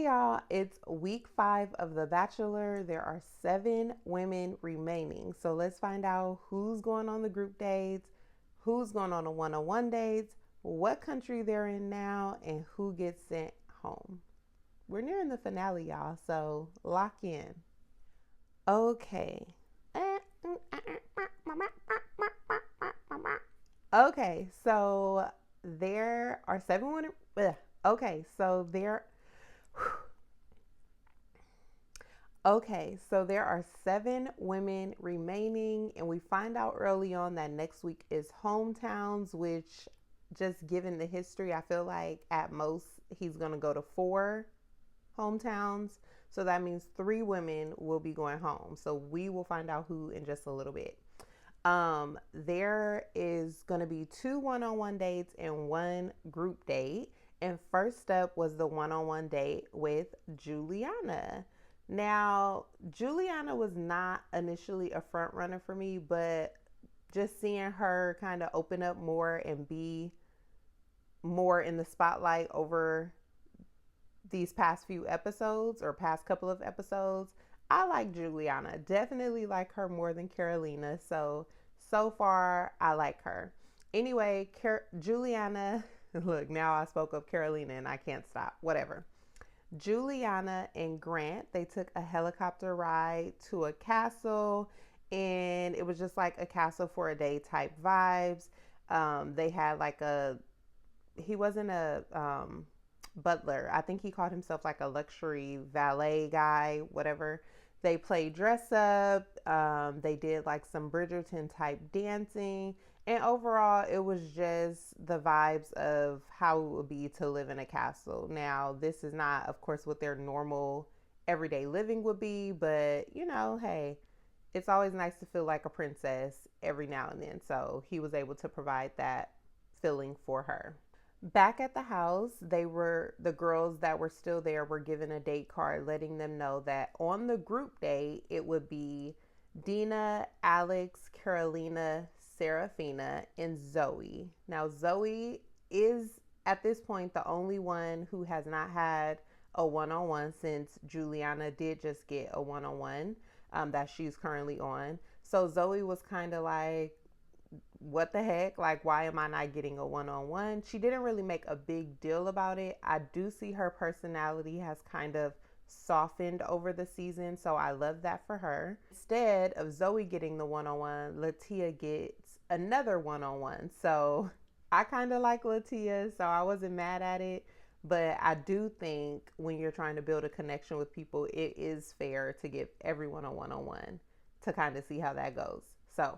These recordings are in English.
y'all. It's week 5 of The Bachelor. There are 7 women remaining. So let's find out who's going on the group dates, who's going on the one-on-one dates, what country they're in now, and who gets sent home. We're nearing the finale, y'all, so lock in. Okay. Okay, so there are 7 women. Okay, so there Okay, so there are 7 women remaining, and we find out early on that next week is hometowns, which, just given the history, I feel like at most he's going to go to 4 hometowns. So that means 3 women will be going home. So we will find out who in just a little bit. There is going to be 2 one-on-one dates and 1 group date. And first up was the one-on-one date with Juliana. Now, Juliana was not initially a front runner for me, but just seeing her kind of open up more and be more in the spotlight over these past few episodes or past couple of episodes, I like Juliana. Definitely like her more than Carolina. So far, I like her. Anyway, Juliana, look, now I spoke of Carolina and I can't stop. Whatever. Juliana and Grant, they took a helicopter ride to a castle, and it was just like a castle for a day type vibes. They had like he wasn't a butler. I think he called himself like a luxury valet guy, whatever. They played dress up. They did like some Bridgerton type dancing. And overall, it was just the vibes of how it would be to live in a castle. Now, this is not, of course, what their normal everyday living would be, but hey, it's always nice to feel like a princess every now and then. So he was able to provide that feeling for her. Back at the house, the girls that were still there were given a date card letting them know that on the group date it would be Dina, Alex, Carolina, Serafina, and Zoe. Now, Zoe is at this point the only one who has not had a one-on-one, since Juliana did just get a one-on-one that she's currently on. So Zoe was kind of like, what the heck? Like, why am I not getting a one-on-one? She didn't really make a big deal about it. I do see her personality has kind of softened over the season, so I love that for her. Instead of Zoe getting the one-on-one, Latia gets another one-on-one. So I kind of like Latia, so I wasn't mad at it. But I do think when you're trying to build a connection with people, it is fair to give everyone a one-on-one to kind of see how that goes. So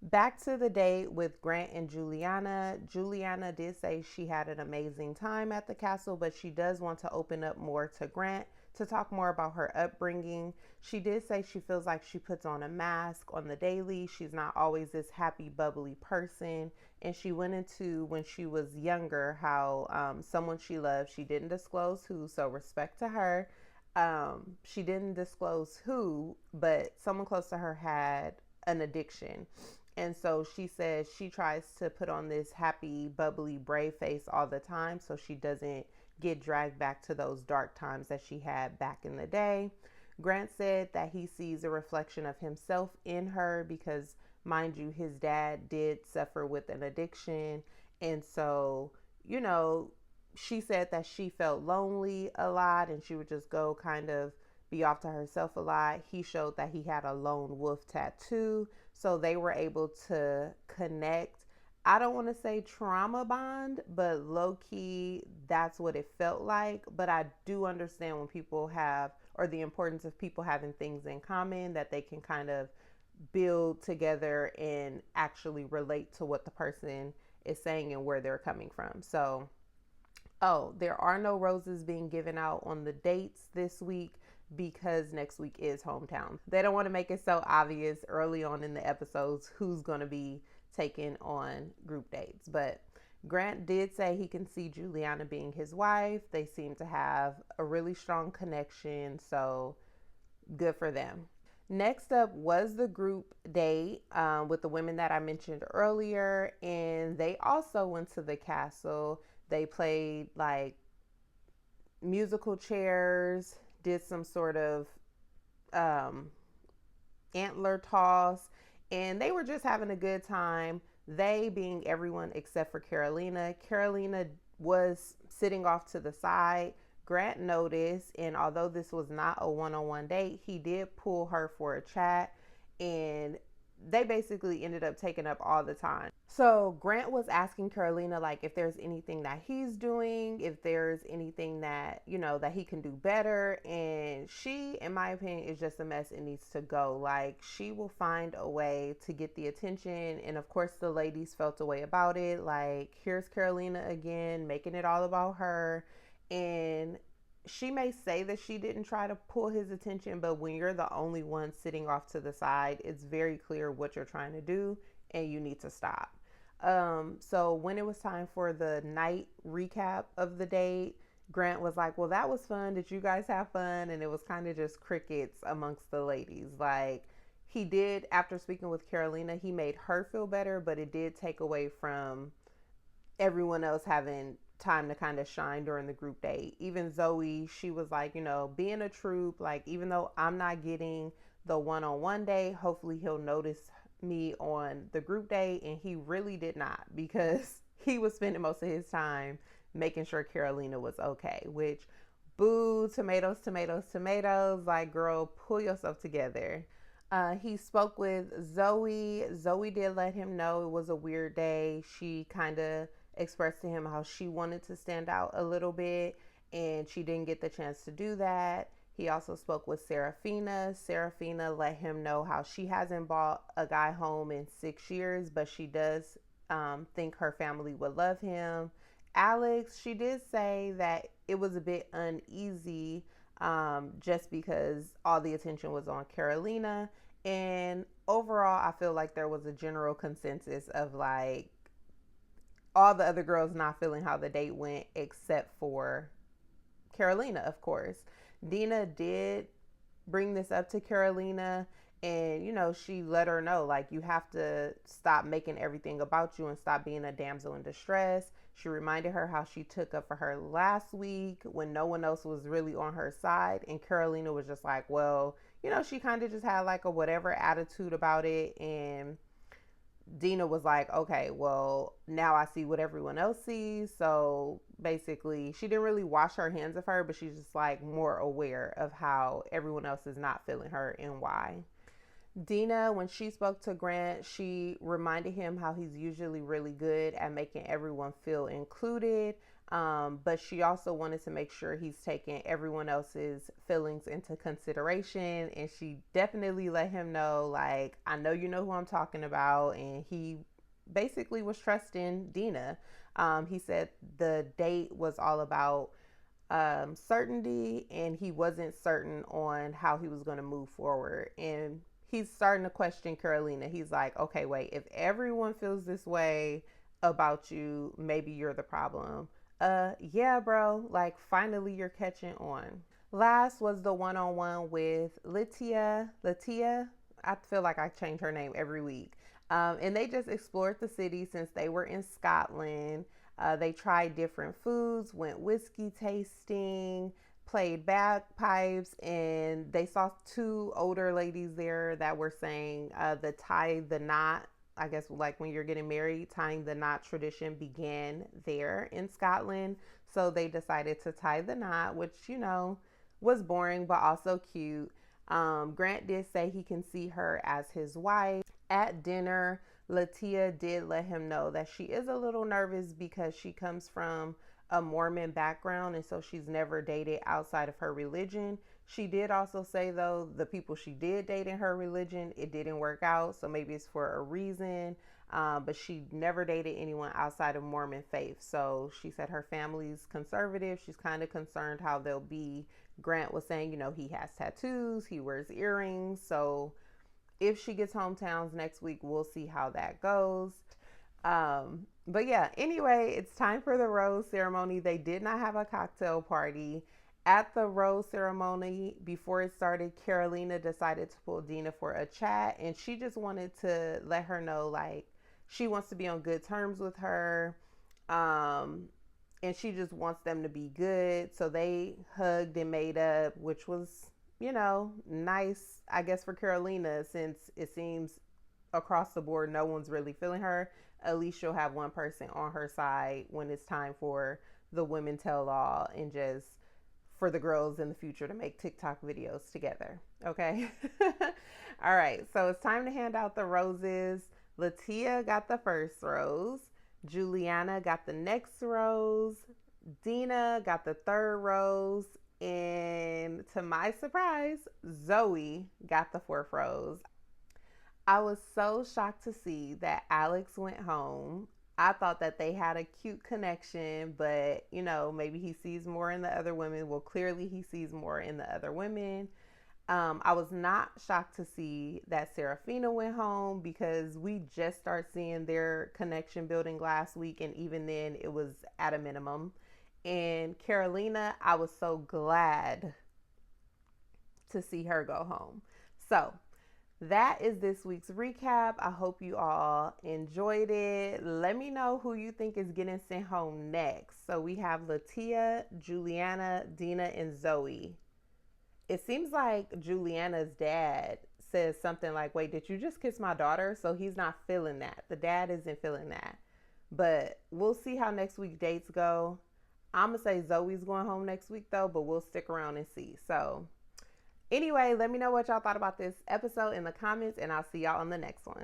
back to the date with Grant and Juliana. Juliana did say she had an amazing time at the castle, but she does want to open up more to Grant to talk more about her upbringing. She did say she feels like she puts on a mask on the daily. She's not always this happy, bubbly person. And she went into, when she was younger, how someone she loved, she didn't disclose who, so respect to her. She didn't disclose who, but someone close to her had an addiction. And so she says she tries to put on this happy, bubbly, brave face all the time so she doesn't get dragged back to those dark times that she had back in the day. Grant said that he sees a reflection of himself in her because, mind you, his dad did suffer with an addiction. And so, she said that she felt lonely a lot and she would just go kind of be off to herself a lot. He showed that he had a lone wolf tattoo, so they were able to connect. I don't want to say trauma bond, but low key, that's what it felt like. But I do understand when people have, or the importance of people having things in common that they can kind of build together and actually relate to what the person is saying and where they're coming from. So, there are no roses being given out on the dates this week because next week is hometown. They don't want to make it so obvious early on in the episodes who's going to be taken on group dates. But Grant did say he can see Juliana being his wife. They seem to have a really strong connection, so good for them. Next up was the group date with the women that I mentioned earlier, and they also went to the castle. They played like musical chairs, did some sort of um, antler toss, and they were just having a good time. They being everyone except for Carolina. Carolina was sitting off to the side. Grant noticed, and although this was not a one on one date, he did pull her for a chat, and they basically ended up taking up all the time. So Grant was asking Carolina like if there's anything that he's doing, if there's anything that, you know, that he can do better. And she, in my opinion, is just a mess and needs to go. Like, she will find a way to get the attention. And of course the ladies felt a way about it. Like, here's Carolina again, making it all about her. And she may say that she didn't try to pull his attention, but when you're the only one sitting off to the side, it's very clear what you're trying to do and you need to stop. So when it was time for the night recap of the date, Grant was like, well, that was fun. Did you guys have fun? And it was kind of just crickets amongst the ladies. Like, he did, after speaking with Carolina, he made her feel better, but it did take away from everyone else having time to kind of shine during the group date. Even Zoe, she was like, you know, being a troop, like, even though I'm not getting the one-on-one day, hopefully he'll notice me on the group date. And he really did not, because he was spending most of his time making sure Carolina was okay, which, boo, tomatoes, tomatoes, tomatoes. Like, girl, pull yourself together. He spoke with Zoe. Zoe did let him know it was a weird day. She kind of expressed to him how she wanted to stand out a little bit, and she didn't get the chance to do that. He also spoke with Serafina. Serafina let him know how she hasn't brought a guy home in 6 years, but she does think her family would love him. Alex, she did say that it was a bit uneasy just because all the attention was on Carolina. And overall, I feel like there was a general consensus of like all the other girls not feeling how the date went except for Carolina, of course. Dina did bring this up to Carolina, and, you know, she let her know, like, you have to stop making everything about you and stop being a damsel in distress. She reminded her how she took up for her last week when no one else was really on her side. And Carolina was just like, well, you know, she kind of just had like a whatever attitude about it. And Dina was like, okay, well, now I see what everyone else sees. So basically, she didn't really wash her hands of her, but she's just like more aware of how everyone else is not feeling her and why. Dina, when she spoke to Grant, she reminded him how he's usually really good at making everyone feel included. But she also wanted to make sure he's taking everyone else's feelings into consideration. And she definitely let him know, like, I know you know who I'm talking about. And he basically was trusting Dina. He said the date was all about certainty, and he wasn't certain on how he was going to move forward. And he's starting to question Carolina. He's like, okay, wait, if everyone feels this way about you, maybe you're the problem. Yeah, bro, like, finally you're catching on. Last was the one-on-one with Latia. I feel like I change her name every week. And they just explored the city since they were in Scotland. They tried different foods, went whiskey tasting, played bagpipes, and they saw two older ladies there that were saying the tie the knot. I guess like when you're getting married, tying the knot tradition began there in Scotland. So they decided to tie the knot, which, you know, was boring but also cute. Grant did say he can see her as his wife. At dinner, Latia did let him know that she is a little nervous because she comes from a Mormon background, and so she's never dated outside of her religion. She did also say, though, the people she did date in her religion, it didn't work out, so maybe it's for a reason. But she never dated anyone outside of Mormon faith. So she said her family's conservative. She's kind of concerned how they'll be. Grant was saying, you know, he has tattoos, he wears earrings. So if she gets hometowns next week, we'll see how that goes. But yeah, anyway, it's time for the rose ceremony. They did not have a cocktail party. At the rose ceremony, before it started, Carolina decided to pull Dina for a chat, and she just wanted to let her know, like, she wants to be on good terms with her. and she just wants them to be good. So they hugged and made up, which was, nice, I guess, for Carolina, since it seems across the board no one's really feeling her. At least she'll have one person on her side when it's time for the women tell all, and just for the girls in the future to make TikTok videos together. Okay. All right. So it's time to hand out the roses. Latia got the first rose. Juliana got the next rose. Dina got the third rose. And to my surprise, Zoe got the fourth rose. I was so shocked to see that Alex went home. I thought that they had a cute connection, but maybe he sees more in the other women. Well, clearly he sees more in the other women. I was not shocked to see that Serafina went home, because we just start seeing their connection building last week, and even then it was at a minimum. And Carolina, I was so glad to see her go home. So that is this week's recap. I hope you all enjoyed it. Let me know who you think is getting sent home next. So we have Latia, Juliana, Dina, and Zoe. It seems like Juliana's dad says something like, wait, did you just kiss my daughter? So he's not feeling that. The dad isn't feeling that. But we'll see how next week dates go. I'm going to say Zoe's going home next week, though, but we'll stick around and see. So anyway, let me know what y'all thought about this episode in the comments, and I'll see y'all on the next one.